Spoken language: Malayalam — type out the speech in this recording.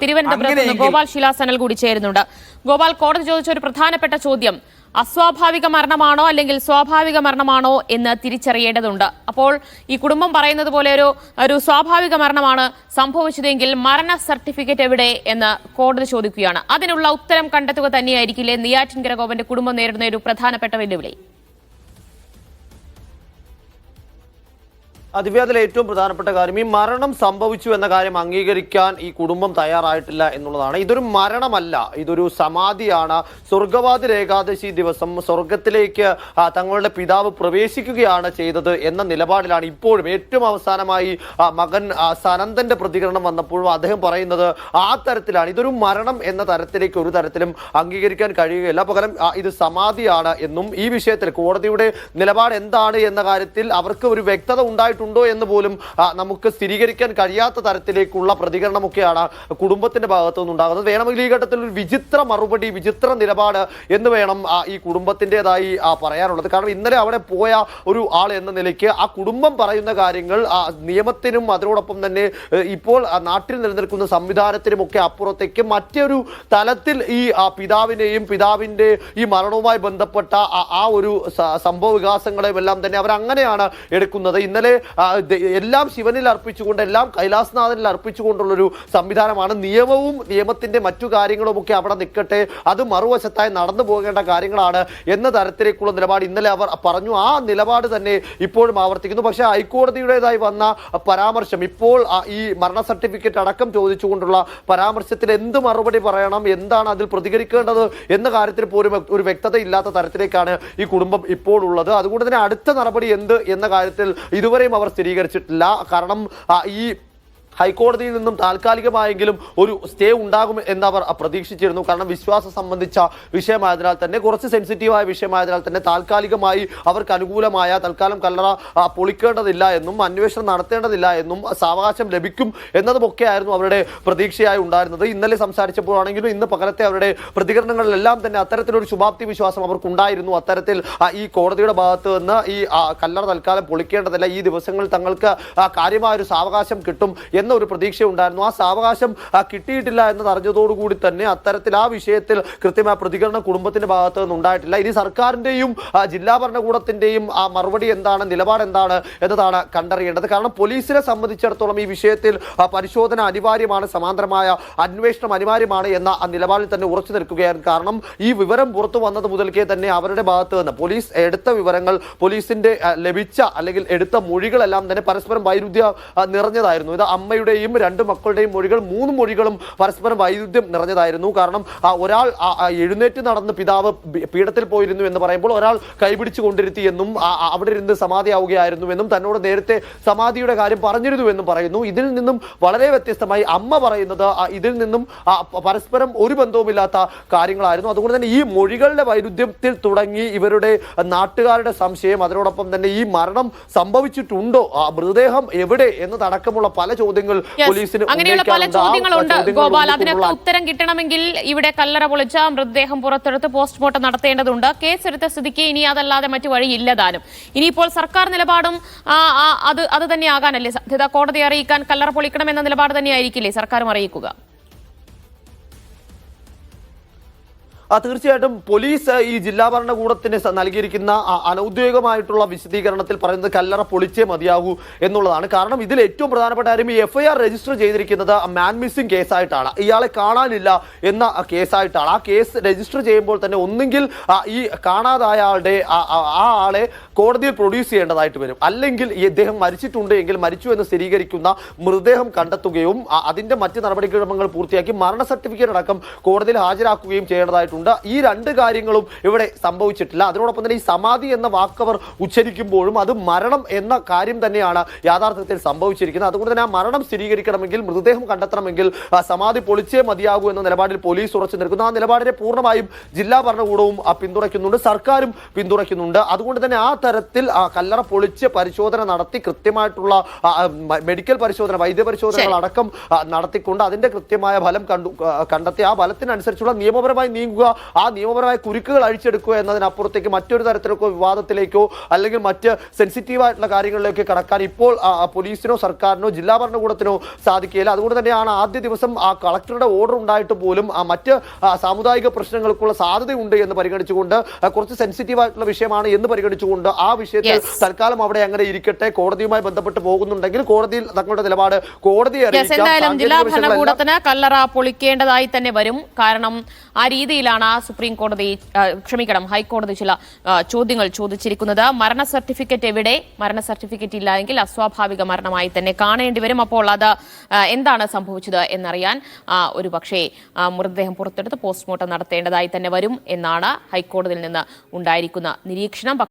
തിരുവനന്തപുരത്ത് നിന്ന് ഗോപാൽ ശിലാസനൽ കൂടി ചേരുന്നുണ്ട്. ഗോപാൽ, കോടതി ചോദിച്ച ഒരു പ്രധാനപ്പെട്ട ചോദ്യം അസ്വാഭാവിക മരണമാണോ അല്ലെങ്കിൽ സ്വാഭാവിക മരണമാണോ എന്ന് തിരിച്ചറിയേണ്ടതുണ്ട്. അപ്പോൾ ഈ കുടുംബം പറയുന്നത് പോലെ ഒരു സ്വാഭാവിക മരണമാണ് സംഭവിച്ചതെങ്കിൽ മരണ സർട്ടിഫിക്കറ്റ് എവിടെ എന്ന് കോടതി ചോദിക്കുകയാണ്. അതിനുള്ള ഉത്തരം കണ്ടെത്തുക തന്നെയായിരിക്കില്ലേ നെയ്യാറ്റിൻകര ഗോപന്റെ കുടുംബം നേരിടുന്ന ഒരു പ്രധാനപ്പെട്ട വെല്ലുവിളി? ദിവ്യതിലെ ഏറ്റവും പ്രധാനപ്പെട്ട കാര്യം ഈ മരണം സംഭവിച്ചു എന്ന കാര്യം അംഗീകരിക്കാൻ ഈ കുടുംബം തയ്യാറായിട്ടില്ല എന്നുള്ളതാണ്. ഇതൊരു മരണമല്ല, ഇതൊരു സമാധിയാണ്. സ്വർഗവാതി ഏകാദശി ദിവസം സ്വർഗത്തിലേക്ക് തങ്ങളുടെ പിതാവ് പ്രവേശിക്കുകയാണ് ചെയ്തത് എന്ന നിലപാടിലാണ് ഇപ്പോഴും. ഏറ്റവും അവസാനമായി മകൻ സനന്ദന്റെ പ്രതികരണം വന്നപ്പോഴും അദ്ദേഹം പറയുന്നത് ആ തരത്തിലാണ്. ഇതൊരു മരണം എന്ന തരത്തിലേക്ക് ഒരു തരത്തിലും അംഗീകരിക്കാൻ കഴിയുകയില്ല. പകരം ഇത് സമാധിയാണ് എന്നും ഈ വിഷയത്തിൽ കോടതിയുടെ നിലപാട് എന്താണ് എന്ന കാര്യത്തിൽ അവർക്ക് ഒരു വ്യക്തത ഉണ്ടായിട്ടുണ്ട് ോ എന്ന് പോലും നമുക്ക് സ്ഥിരീകരിക്കാൻ കഴിയാത്ത തരത്തിലേക്കുള്ള പ്രതികരണമൊക്കെയാണ് കുടുംബത്തിന്റെ ഭാഗത്തു നിന്നുണ്ടാകുന്നത്. വേണമെങ്കിൽ ഈ ഘട്ടത്തിൽ ഒരു വിചിത്ര മറുപടി, വിചിത്ര നിലപാട് എന്ന് വേണം ഈ കുടുംബത്തിൻ്റെതായി പറയാനുള്ളത്. കാരണം ഇന്നലെ അവിടെ പോയ ഒരു ആൾ എന്ന നിലയ്ക്ക് ആ കുടുംബം പറയുന്ന കാര്യങ്ങൾ നിയമത്തിനും അതോടൊപ്പം തന്നെ ഇപ്പോൾ നാട്ടിൽ നിലനിൽക്കുന്ന സംവിധാനത്തിനുമൊക്കെ അപ്പുറത്തേക്ക് മറ്റൊരു തലത്തിൽ ഈ പിതാവിനെയും പിതാവിന്റെ ഈ മരണവുമായി ബന്ധപ്പെട്ട ആ ഒരു സംഭവ വികാസങ്ങളെയും എല്ലാം തന്നെ അവരങ്ങനെയാണ് എടുക്കുന്നത്. ഇന്നലെ എല്ലാം ശിവനിൽ അർപ്പിച്ചുകൊണ്ട്, എല്ലാം കൈലാസനാഥനിൽ അർപ്പിച്ചുകൊണ്ടുള്ളൊരു സംവിധാനമാണ്. നിയമവും നിയമത്തിന്റെ മറ്റു കാര്യങ്ങളുമൊക്കെ അവിടെ നിൽക്കട്ടെ, അത് മറുവശത്തായി നടന്നു പോകേണ്ട കാര്യങ്ങളാണ് എന്ന തരത്തിലേക്കുള്ള നിലപാട് ഇന്നലെ അവർ പറഞ്ഞു. ആ നിലപാട് തന്നെ ഇപ്പോഴും ആവർത്തിക്കുന്നു. പക്ഷേ ഹൈക്കോടതിയുടേതായി വന്ന പരാമർശം, ഇപ്പോൾ ഈ മരണ സർട്ടിഫിക്കറ്റ് അടക്കം ചോദിച്ചുകൊണ്ടുള്ള പരാമർശത്തിൽ എന്ത് മറുപടി പറയണം, എന്താണ് അതിൽ പ്രതികരിക്കേണ്ടത് എന്ന കാര്യത്തിൽ പോലും ഒരു വ്യക്തത ഇല്ലാത്ത തരത്തിലേക്കാണ് ഈ കുടുംബം ഇപ്പോൾ ഉള്ളത്. അതുകൊണ്ട് തന്നെ അടുത്ത നടപടി എന്ത് എന്ന കാര്യത്തിൽ ഇതുവരെയും അവർ സ്ഥിരീകരിച്ചിട്ടില്ല. കാരണം ഈ ഹൈക്കോടതിയിൽ നിന്നും താൽക്കാലികമായെങ്കിലും ഒരു സ്റ്റേ ഉണ്ടാകും എന്നവർ പ്രതീക്ഷിച്ചിരുന്നു. കാരണം വിശ്വാസം സംബന്ധിച്ച വിഷയമായതിനാൽ തന്നെ, കുറച്ച് സെൻസിറ്റീവായ വിഷയമായതിനാൽ തന്നെ താൽക്കാലികമായി അവർക്ക് അനുകൂലമായ തൽക്കാലം കല്ലറ പൊളിക്കേണ്ടതില്ല എന്നും അന്വേഷണം നടത്തേണ്ടതില്ല എന്നും സാവകാശം ലഭിക്കും എന്നതുമൊക്കെ ആയിരുന്നു അവരുടെ പ്രതീക്ഷയായി ഉണ്ടായിരുന്നത്. ഇന്നലെ സംസാരിച്ചപ്പോഴാണെങ്കിലും ഇന്ന് പകരത്തെ അവരുടെ പ്രതികരണങ്ങളിലെല്ലാം തന്നെ അത്തരത്തിലൊരു ശുഭാപ്തി വിശ്വാസം അവർക്കുണ്ടായിരുന്നു. അത്തരത്തിൽ ഈ കോടതിയുടെ ഭാഗത്ത് നിന്ന് ഈ കല്ലറ തൽക്കാലം പൊളിക്കേണ്ടതില്ല, ഈ ദിവസങ്ങളിൽ തങ്ങൾക്ക് കാര്യമായൊരു സാവകാശം കിട്ടും ഒരു പ്രതീക്ഷ ഉണ്ടായിരുന്നു. ആ സാവകാശം കിട്ടിയിട്ടില്ല എന്ന് അറിഞ്ഞതോടുകൂടി തന്നെ അത്തരത്തിൽ ആ വിഷയത്തിൽ കൃത്യമായ പ്രതികരണം കുടുംബത്തിന്റെ ഭാഗത്ത് നിന്ന് ഉണ്ടായിട്ടില്ല. ഇനി സർക്കാരിന്റെയും ജില്ലാ ഭരണകൂടത്തിന്റെയും ആ മറുപടി എന്താണ്, നിലപാട് എന്താണ് എന്നതാണ് കണ്ടറിയേണ്ടത്. കാരണം പോലീസിനെ സംബന്ധിച്ചിടത്തോളം ഈ വിഷയത്തിൽ പരിശോധന അനിവാര്യമാണ്, സമാന്തരമായ അന്വേഷണം അനിവാര്യമാണ് എന്ന നിലപാടിൽ തന്നെ ഉറച്ചു നിൽക്കുകയായിരുന്നു. കാരണം ഈ വിവരം പുറത്തു വന്നത് മുതൽക്കേ തന്നെ അവരുടെ ഭാഗത്ത് നിന്ന് പോലീസ് എടുത്ത വിവരങ്ങൾ, പോലീസിന്റെ ലഭിച്ച അല്ലെങ്കിൽ എടുത്ത മൊഴികളെല്ലാം തന്നെ പരസ്പരം വൈരുദ്ധ്യം നിറഞ്ഞതായിരുന്നു. ഇത് അമ്മയുടെയും രണ്ട് മക്കളുടെയും മൊഴികൾ, 3 മൊഴികളും പരസ്പരം വൈരുദ്ധ്യം നിറഞ്ഞതായിരുന്നു. കാരണം ഒരാൾ എഴുന്നേറ്റ് നടന്ന് പിതാവ് പീഠത്തിൽ പോയിരുന്നു എന്ന് പറയുമ്പോൾ ഒരാൾ കൈപിടിച്ചു കൊണ്ടിരുത്തി എന്നും അവിടെ ഇരുന്ന് സമാധിയാവുകയായിരുന്നു എന്നും തന്നോട് നേരത്തെ സമാധിയുടെ കാര്യം പറഞ്ഞിരുന്നു എന്നും പറയുന്നു. ഇതിൽ നിന്നും വളരെ വ്യത്യസ്തമായി അമ്മ പറയുന്നത് ഇതിൽ നിന്നും പരസ്പരം ഒരു ബന്ധവുമില്ലാത്ത കാര്യങ്ങളായിരുന്നു. അതുകൊണ്ട് തന്നെ ഈ മൊഴികളുടെ വൈരുദ്ധ്യത്തിൽ തുടങ്ങി ഇവരുടെ നാട്ടുകാരുടെ സംശയം, അതിനോടൊപ്പം തന്നെ ഈ മരണം സംഭവിച്ചിട്ടുണ്ടോ, മൃതദേഹം എവിടെ എന്നതടക്കമുള്ള പല ചോദ്യങ്ങൾ അങ്ങനെയുള്ള പല ചോദ്യങ്ങളുണ്ട് ഗോപാൽ. അതിനൊക്കെ ഉത്തരം കിട്ടണമെങ്കിൽ ഇവിടെ കല്ലറ പൊളിച്ച മൃതദേഹം പുറത്തെടുത്ത് പോസ്റ്റ്മോർട്ടം നടത്തേണ്ടതുണ്ട്. കേസെടുത്ത സ്ഥിതിക്ക് ഇനി അതല്ലാതെ മറ്റു വഴിയില്ലതാനും. ഇനിയിപ്പോൾ സർക്കാർ നിലപാടും അത് തന്നെ ആകാനല്ലേ സാധ്യത? കോടതിയെ അറിയിക്കാൻ കല്ലറ പൊളിക്കണമെന്ന നിലപാട് തന്നെയായിരിക്കില്ലേ സർക്കാരും അറിയിക്കുക? തീർച്ചയായിട്ടും പോലീസ് ഈ ജില്ലാ ഭരണകൂടത്തിന് നൽകിയിരിക്കുന്ന അനൌദ്യോഗികമായിട്ടുള്ള വിശദീകരണത്തിൽ പറയുന്നത് കല്ലറ പൊളിച്ചേ മതിയാകൂ എന്നുള്ളതാണ്. കാരണം ഇതിൽ ഏറ്റവും പ്രധാനപ്പെട്ട കാര്യം ഈ FIR രജിസ്റ്റർ ചെയ്തിരിക്കുന്നത് മാൻ മിസ്സിംഗ് കേസായിട്ടാണ്, ഇയാളെ കാണാനില്ല എന്ന കേസായിട്ടാണ്. ആ കേസ് രജിസ്റ്റർ ചെയ്യുമ്പോൾ തന്നെ ഒന്നുകിൽ ഈ കാണാതായ ആളുടെ ആ ആളെ കോടതിയിൽ പ്രൊഡ്യൂസ് ചെയ്യേണ്ടതായിട്ട് വരും, അല്ലെങ്കിൽ ഇദ്ദേഹം മരിച്ചിട്ടുണ്ട് എങ്കിൽ മരിച്ചു എന്ന് സ്ഥിരീകരിക്കുന്ന മൃതദേഹം കണ്ടെത്തുകയും അതിന്റെ മറ്റ് നടപടിക്രമങ്ങൾ പൂർത്തിയാക്കി മരണ സർട്ടിഫിക്കറ്റ് അടക്കം കോടതിയിൽ ഹാജരാക്കുകയും ചെയ്യേണ്ടതായിട്ടുണ്ട്. ഈ രണ്ട് കാര്യങ്ങളും ഇവിടെ സംഭവിച്ചിട്ടില്ല. അതിനോടൊപ്പം തന്നെ ഈ സമാധി എന്ന വാക്കവർ ഉച്ചരിക്കുമ്പോഴും അത് മരണം എന്ന കാര്യം തന്നെയാണ് യാഥാർത്ഥ്യത്തിൽ സംഭവിച്ചിരിക്കുന്നത്. അതുകൊണ്ട് തന്നെ ആ മരണം സ്ഥിരീകരിക്കണമെങ്കിൽ, മൃതദേഹം കണ്ടെത്തണമെങ്കിൽ സമാധി പൊളിച്ചേ മതിയാകൂ എന്ന നിലപാടിൽ പോലീസ് ഉറച്ചു നിൽക്കുന്നു. ആ നിലപാടിനെ പൂർണ്ണമായും ജില്ലാ ഭരണകൂടവും പിന്തുണയ്ക്കുന്നുണ്ട്, സർക്കാരും പിന്തുണയ്ക്കുന്നുണ്ട്. അതുകൊണ്ട് തന്നെ ആ തരത്തിൽ കല്ലറ പൊളിച്ച് പരിശോധന നടത്തി കൃത്യമായിട്ടുള്ള മെഡിക്കൽ പരിശോധന, വൈദ്യപരിശോധനകൾ അടക്കം നടത്തിക്കൊണ്ട് അതിന്റെ കൃത്യമായ ഫലം കണ്ടെത്തി ആ ഫലത്തിനനുസരിച്ചുള്ള നിയമപരമായി നീങ്ങുക ആ നിയമപരമായ കുരുക്കുകൾ അഴിച്ചെടുക്കുക എന്നതിനപ്പുറത്തേക്ക് മറ്റൊരു തരത്തിലേക്കോ വിവാദത്തിലേക്കോ അല്ലെങ്കിൽ മറ്റ് സെൻസിറ്റീവ് ആയിട്ടുള്ള കാര്യങ്ങളിലേക്ക് കടക്കാൻ ഇപ്പോൾ പോലീസിനോ സർക്കാരിനോ ജില്ലാ ഭരണകൂടത്തിനോ സാധിക്കില്ല. അതുകൊണ്ട് തന്നെയാണ് ആദ്യ ദിവസം ആ കളക്ടറുടെ ഓർഡർ ഉണ്ടായിട്ട് പോലും മറ്റ് സാമുദായിക പ്രശ്നങ്ങൾക്കുള്ള സാധ്യതയുണ്ട് എന്ന് പരിഗണിച്ചുകൊണ്ട് കുറച്ച് സെൻസിറ്റീവ് ആയിട്ടുള്ള വിഷയമാണ് എന്ന് പരിഗണിച്ചുകൊണ്ട് ആ വിഷയത്തിൽ തൽക്കാലം അവിടെ അങ്ങനെ ഇരിക്കട്ടെ, കോടതിയുമായി ബന്ധപ്പെട്ട് പോകുന്നുണ്ടെങ്കിൽ കോടതിയിൽ തങ്ങളുടെ നിലപാട് കോടതിയെ എന്തായാലും ജില്ലാ ഭരണകൂടത്തിന് കല്ലറ പൊളിക്കേണ്ടതായി തന്നെ വരും. കാരണം ആ രീതിയിലാണ് സുപ്രീം കോടതി ഹൈക്കോടതി ചില ചോദ്യങ്ങൾ ചോദിച്ചിരിക്കുന്നത്. മരണ സർട്ടിഫിക്കറ്റ് എവിടെ? മരണ സർട്ടിഫിക്കറ്റ് ഇല്ല എങ്കിൽ അസ്വാഭാവിക മരണമായി തന്നെ കാണേണ്ടി വരും. അപ്പോൾ അത് എന്താണ് സംഭവിച്ചത് എന്നറിയാൻ ഒരു പക്ഷേ മൃതദേഹം പുറത്തെടുത്ത് പോസ്റ്റ്മോർട്ടം നടത്തേണ്ടതായി തന്നെ വരും എന്നാണ് ഹൈക്കോടതിയിൽ നിന്ന് ഉണ്ടായിരിക്കുന്ന നിരീക്ഷണം.